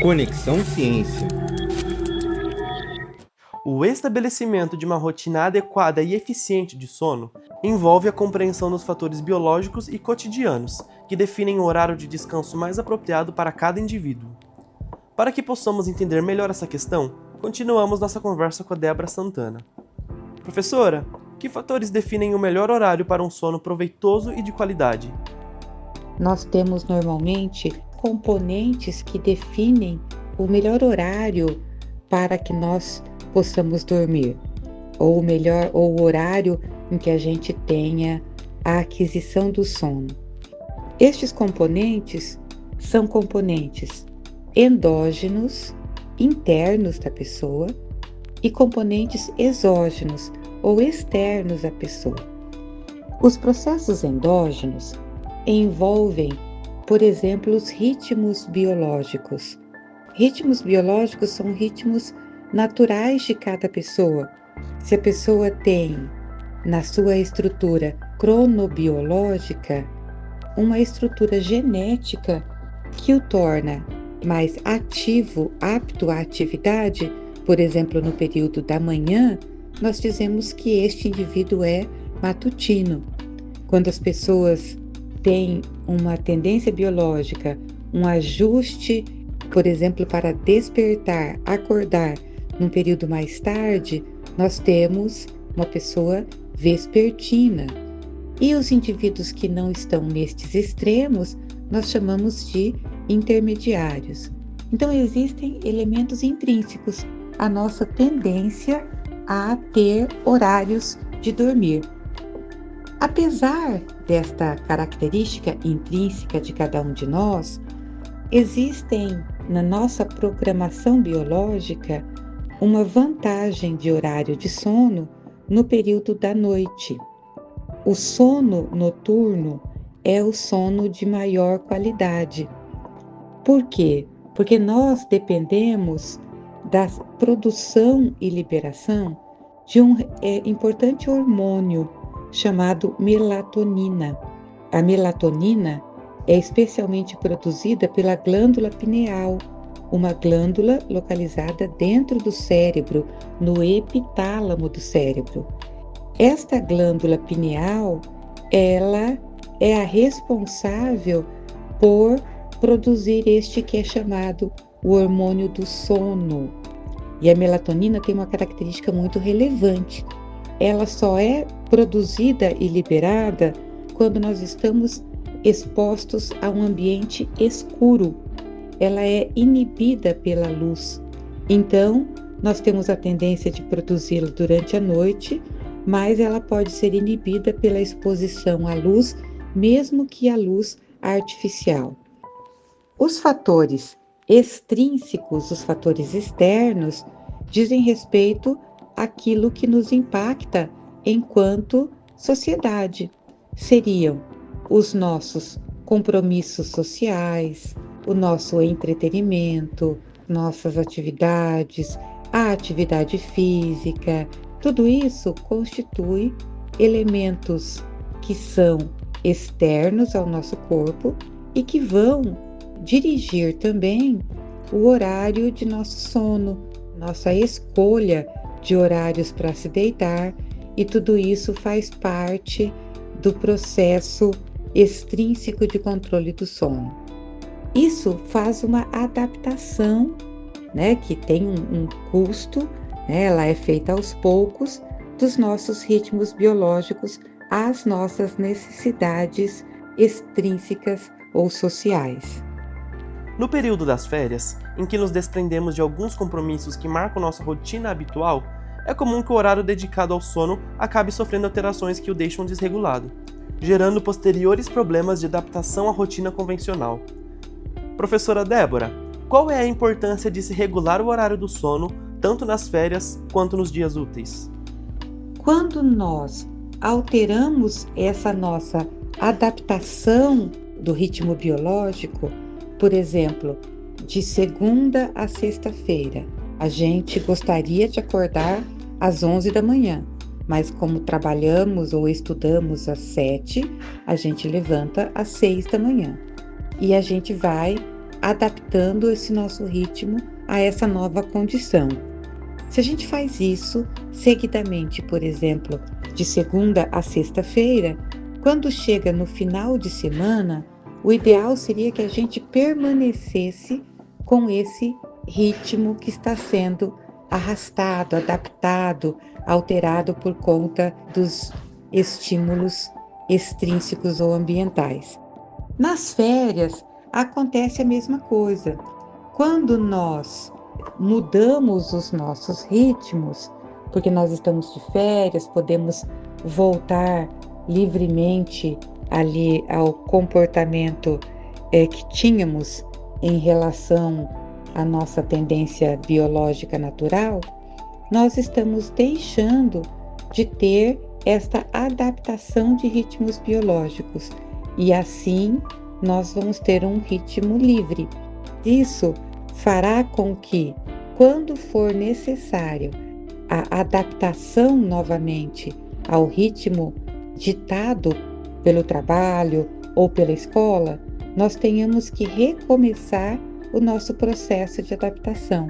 Conexão Ciência. O estabelecimento de uma rotina adequada e eficiente de sono envolve a compreensão dos fatores biológicos e cotidianos que definem o horário de descanso mais apropriado para cada indivíduo. Para que possamos entender melhor essa questão, continuamos nossa conversa com a Débora Santana. Professora, que fatores definem o melhor horário para um sono proveitoso e de qualidade? Nós temos normalmente componentes que definem o melhor horário para que nós possamos dormir, ou o horário em que a gente tenha a aquisição do sono. Estes componentes são componentes endógenos, internos da pessoa, e componentes exógenos ou externos à pessoa. Os processos endógenos envolvem, por exemplo, os ritmos biológicos. Ritmos biológicos são ritmos naturais de cada pessoa. Se a pessoa tem na sua estrutura cronobiológica uma estrutura genética que o torna mais ativo, apto à atividade, por exemplo, no período da manhã, nós dizemos que este indivíduo é matutino. Quando as pessoas têm uma tendência biológica, um ajuste, por exemplo, para despertar, acordar num período mais tarde, nós temos uma pessoa vespertina. E os indivíduos que não estão nestes extremos, nós chamamos de intermediários. Então, existem elementos intrínsecos à nossa tendência a ter horários de dormir. Apesar desta característica intrínseca de cada um de nós, existem na nossa programação biológica uma vantagem de horário de sono no período da noite. O sono noturno é o sono de maior qualidade. Por quê? Porque nós dependemos da produção e liberação de um importante hormônio chamado melatonina. A melatonina é especialmente produzida pela glândula pineal, uma glândula localizada dentro do cérebro, no epitálamo do cérebro. Esta glândula pineal, ela é a responsável por produzir este que é chamado o hormônio do sono. E a melatonina tem uma característica muito relevante. Ela só é produzida e liberada quando nós estamos expostos a um ambiente escuro. Ela é inibida pela luz. Então, nós temos a tendência de produzi-la durante a noite, mas ela pode ser inibida pela exposição à luz, mesmo que à luz artificial. Os fatores extrínsecos, os fatores externos, dizem respeito àquilo que nos impacta enquanto sociedade. Seriam os nossos compromissos sociais, o nosso entretenimento, nossas atividades, a atividade física. Tudo isso constitui elementos que são externos ao nosso corpo e que vão dirigir também o horário de nosso sono, nossa escolha de horários para se deitar, e tudo isso faz parte do processo extrínseco de controle do sono. Isso faz uma adaptação, que tem um custo, ela é feita aos poucos, dos nossos ritmos biológicos às nossas necessidades extrínsecas ou sociais. No período das férias, em que nos desprendemos de alguns compromissos que marcam nossa rotina habitual, é comum que o horário dedicado ao sono acabe sofrendo alterações que o deixam desregulado, gerando posteriores problemas de adaptação à rotina convencional. Professora Débora, qual é a importância de se regular o horário do sono, tanto nas férias quanto nos dias úteis? Quando nós alteramos essa nossa adaptação do ritmo biológico, por exemplo, de segunda a sexta-feira, a gente gostaria de acordar às 11 da manhã, mas como trabalhamos ou estudamos às 7, a gente levanta às 6 da manhã. E a gente vai adaptando esse nosso ritmo a essa nova condição. Se a gente faz isso seguidamente, por exemplo, de segunda a sexta-feira, quando chega no final de semana, o ideal seria que a gente permanecesse com esse ritmo que está sendo arrastado, adaptado, alterado por conta dos estímulos extrínsecos ou ambientais. Nas férias, acontece a mesma coisa. Quando nós mudamos os nossos ritmos, porque nós estamos de férias, podemos voltar livremente ali ao comportamento que tínhamos em relação à nossa tendência biológica natural, nós estamos deixando de ter esta adaptação de ritmos biológicos e assim nós vamos ter um ritmo livre. Isso fará com que, quando for necessário a adaptação novamente ao ritmo ditado pelo trabalho ou pela escola, nós tenhamos que recomeçar o nosso processo de adaptação.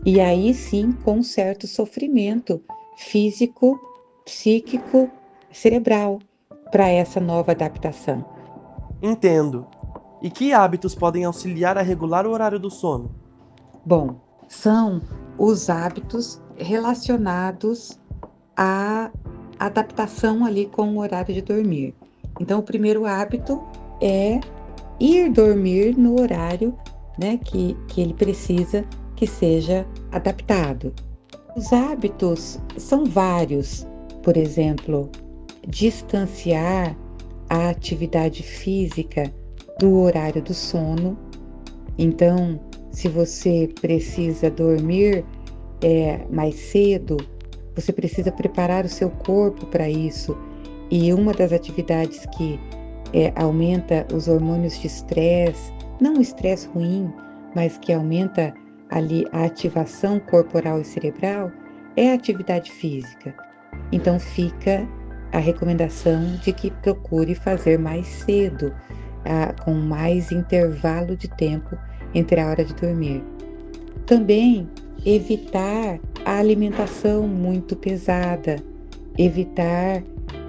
E aí sim, com certo sofrimento físico, psíquico, cerebral para essa nova adaptação. Entendo. E que hábitos podem auxiliar a regular o horário do sono? Bom, são os hábitos relacionados à adaptação ali com o horário de dormir. Então, o primeiro hábito é ir dormir no horário, né, que ele precisa que seja adaptado. Os hábitos são vários. Por exemplo, distanciar a atividade física do horário do sono. Então, se você precisa dormir mais cedo, você precisa preparar o seu corpo para isso. E uma das atividades que aumenta os hormônios de estresse, não o estresse ruim, mas que aumenta ali a ativação corporal e cerebral, é a atividade física. Então fica a recomendação de que procure fazer mais cedo, com mais intervalo de tempo entre a hora de dormir. Também evitar a alimentação muito pesada, evitar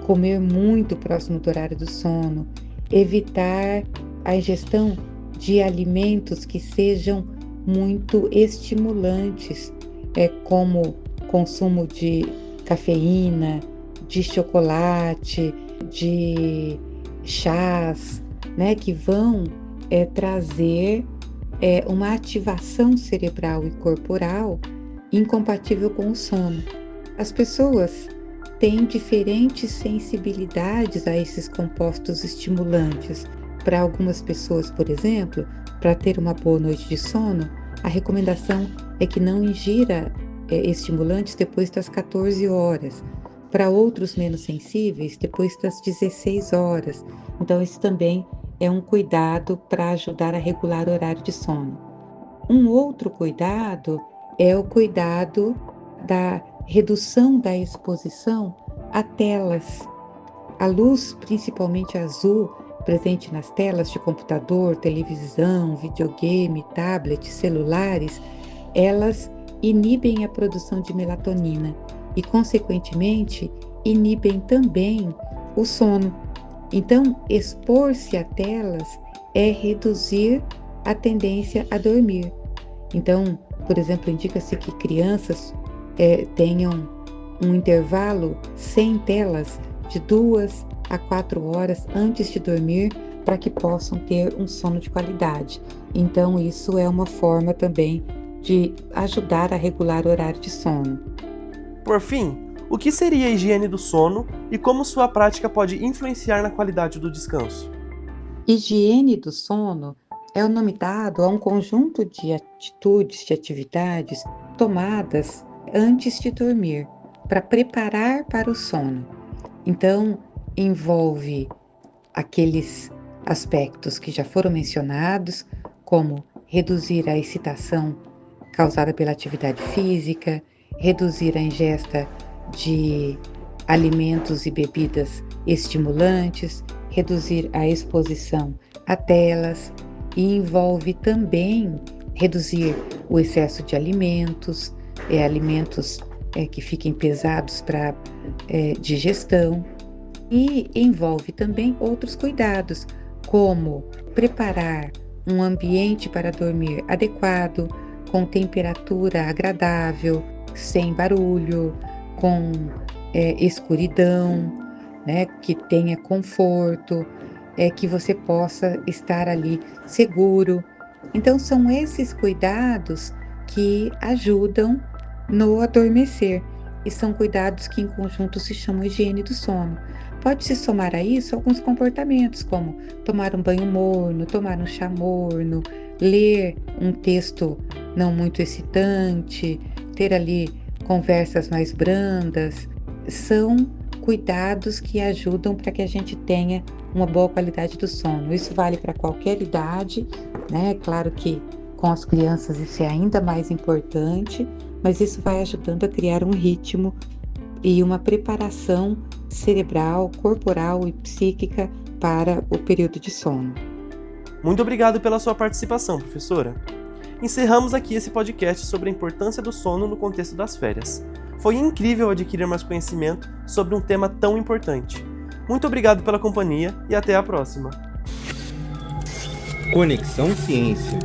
comer muito próximo do horário do sono, evitar a ingestão de alimentos que sejam muito estimulantes, como consumo de cafeína, de chocolate, de chás, né, que vão trazer uma ativação cerebral e corporal incompatível com o sono. As pessoas têm diferentes sensibilidades a esses compostos estimulantes. Para algumas pessoas, por exemplo, para ter uma boa noite de sono, a recomendação é que não ingira estimulantes depois das 14 horas. Para outros menos sensíveis, depois das 16 horas. Então, isso também é um cuidado para ajudar a regular o horário de sono. Um outro cuidado é o cuidado da redução da exposição a telas. A luz, principalmente azul, presente nas telas de computador, televisão, videogame, tablet, celulares, elas inibem a produção de melatonina e, consequentemente, inibem também o sono. Então, expor-se a telas é reduzir a tendência a dormir. Então, por exemplo, indica-se que crianças tenham um intervalo sem telas de 2 a 4 horas antes de dormir para que possam ter um sono de qualidade. Então, isso é uma forma também de ajudar a regular o horário de sono. Por fim, o que seria a higiene do sono e como sua prática pode influenciar na qualidade do descanso? Higiene do sono é o nome dado a um conjunto de atitudes, de atividades tomadas antes de dormir, para preparar para o sono. Então, envolve aqueles aspectos que já foram mencionados, como reduzir a excitação causada pela atividade física, reduzir a ingesta de alimentos e bebidas estimulantes, reduzir a exposição a telas, e envolve também reduzir o excesso de alimentos, alimentos que fiquem pesados para digestão, e envolve também outros cuidados, como preparar um ambiente para dormir adequado, com temperatura agradável, sem barulho, com escuridão, né, que tenha conforto, que você possa estar ali seguro. Então, são esses cuidados que ajudam no adormecer, e são cuidados que em conjunto se chamam higiene do sono. Pode-se somar a isso alguns comportamentos, como tomar um banho morno, tomar um chá morno, ler um texto não muito excitante, ter ali conversas mais brandas. São cuidados que ajudam para que a gente tenha uma boa qualidade do sono. Isso vale para qualquer idade, né? Claro que com as crianças isso é ainda mais importante, mas isso vai ajudando a criar um ritmo e uma preparação cerebral, corporal e psíquica para o período de sono. Muito obrigado pela sua participação, professora. Encerramos aqui esse podcast sobre a importância do sono no contexto das férias. Foi incrível adquirir mais conhecimento sobre um tema tão importante. Muito obrigado pela companhia e até a próxima. Conexão Ciência.